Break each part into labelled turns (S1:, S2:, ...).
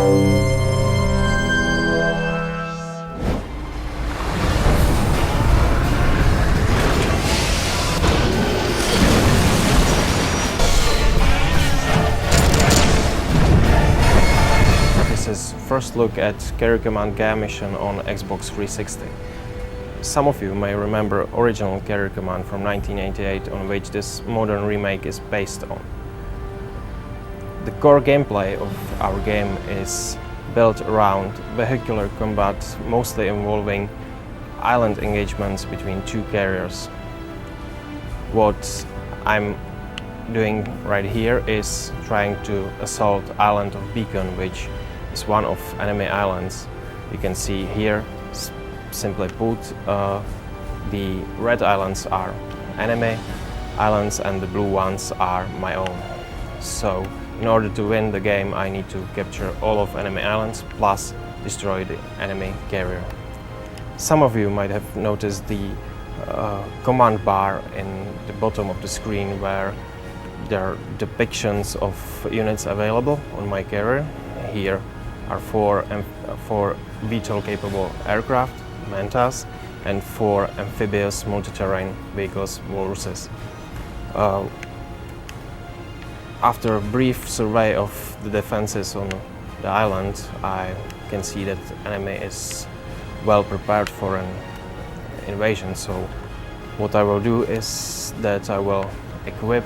S1: This is first look at Carrier Command Gaea mission on Xbox 360. Some of you may remember original Carrier Command from 1988, on which this modern remake is based on. The core gameplay of our game is built around vehicular combat, mostly involving island engagements between two carriers. What I'm doing right here is trying to assault island of Beacon, which is one of enemy islands. You can see here, simply put, the red islands are enemy islands and the blue ones are my own. So in order to win the game, I need to capture all of enemy islands plus destroy the enemy carrier. Some of you might have noticed the command bar in the bottom of the screen, where there are depictions of units available on my carrier. Here are four VTOL-capable aircraft, Mantas, and 4 amphibious multi-terrain vehicles, Walruses. After a brief survey of the defenses on the island, I can see that the enemy is well prepared for an invasion. So what I will do is that I will equip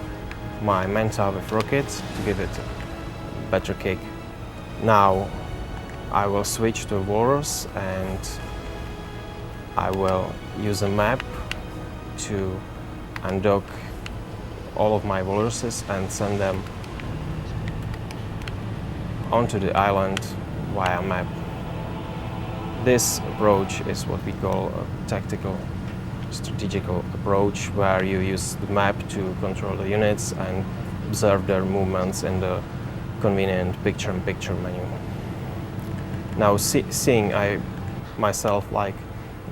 S1: my Manta with rockets to give it a better kick. Now I will switch to Walrus and I will use a map to undock all of my Walruses and send them onto the island via map. This approach is what we call a tactical strategical approach, where you use the map to control the units and observe their movements in the convenient picture-in-picture menu. Now, seeing I myself like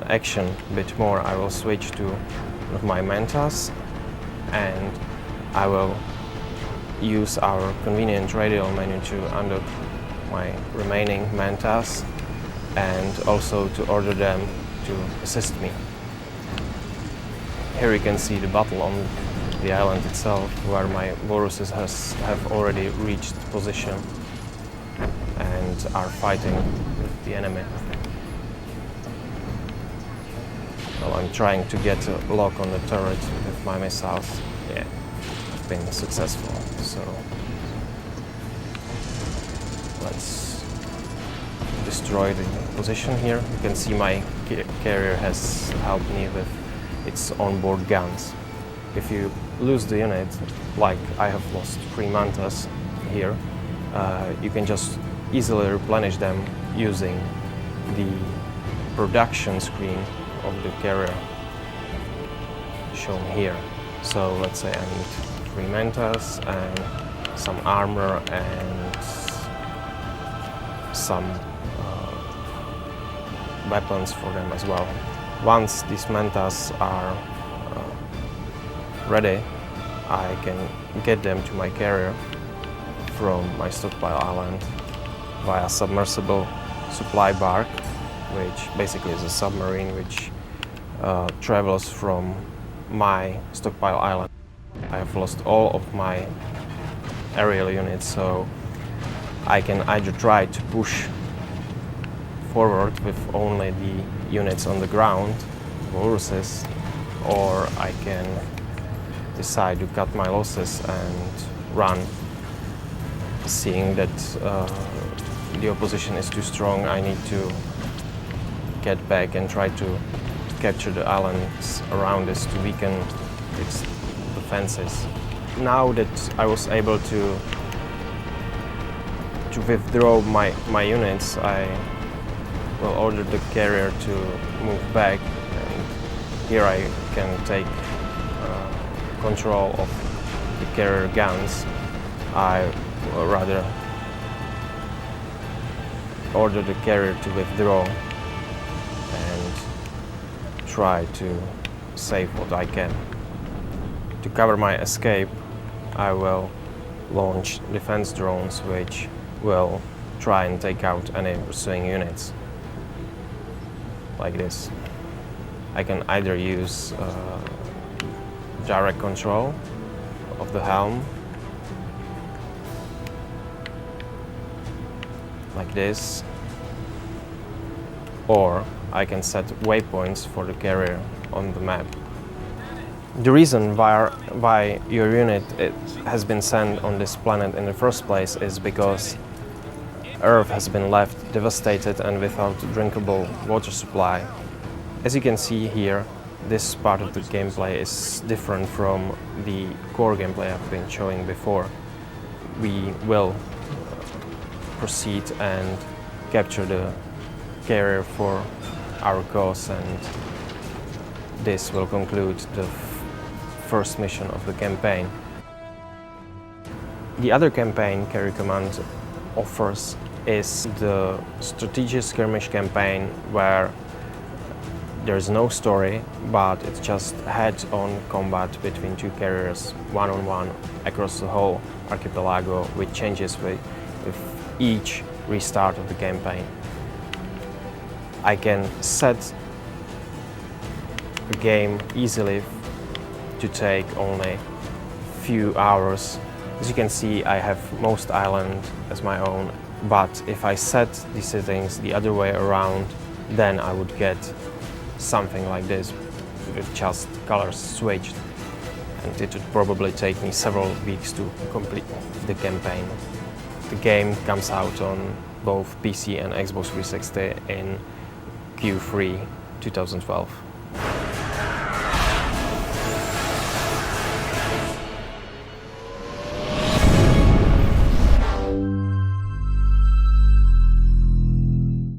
S1: action a bit more, I will switch to one of my Mantas and I will use our convenient radial menu to undock my remaining Mantas and also to order them to assist me. Here you can see the battle on the island itself, where my Walruses have already reached position and are fighting with the enemy. Well, I'm trying to get a lock on the turret with my missiles. Yeah, I've been successful. So let's destroy the position here. You can see my carrier has helped me with its onboard guns. If you lose the unit, like I have lost 3 Mantas here, you can just easily replenish them using the production screen of the carrier shown here. So let's say I need 3 Mantas and some armor and some weapons for them as well. Once these Mantas are ready, I can get them to my carrier from my stockpile island via submersible supply bark, which basically is a submarine which travels from my stockpile island. I have lost all of my aerial units, so I can either try to push forward with only the units on the ground, Walruses, or I can decide to cut my losses and run. Seeing that the opposition is too strong, I need to get back and try to capture the islands around us to weaken its defenses. Now that I was able to withdraw my units, I will order the carrier to move back, and here I can take control of the carrier guns. I will rather order the carrier to withdraw and try to save what I can. To cover my escape, I will launch defense drones which will try and take out any pursuing units, like this. I can either use direct control of the helm, like this, or I can set waypoints for the carrier on the map. The reason why your unit has been sent on this planet in the first place is because Earth has been left devastated and without drinkable water supply. As you can see here, this part of the gameplay is different from the core gameplay I've been showing before. We will proceed and capture the carrier for our cause, and this will conclude the first mission of the campaign. The other campaign Carrier Command offers is the strategic skirmish campaign, where there's no story, but it's just head-on combat between two carriers, one-on-one, across the whole archipelago, which changes with each restart of the campaign. I can set the game easily to take only few hours. As you can see, I have most island as my own, but if I set the settings the other way around, then I would get something like this, with just colors switched, and it would probably take me several weeks to complete the campaign. The game comes out on both PC and Xbox 360 in Q3 2012.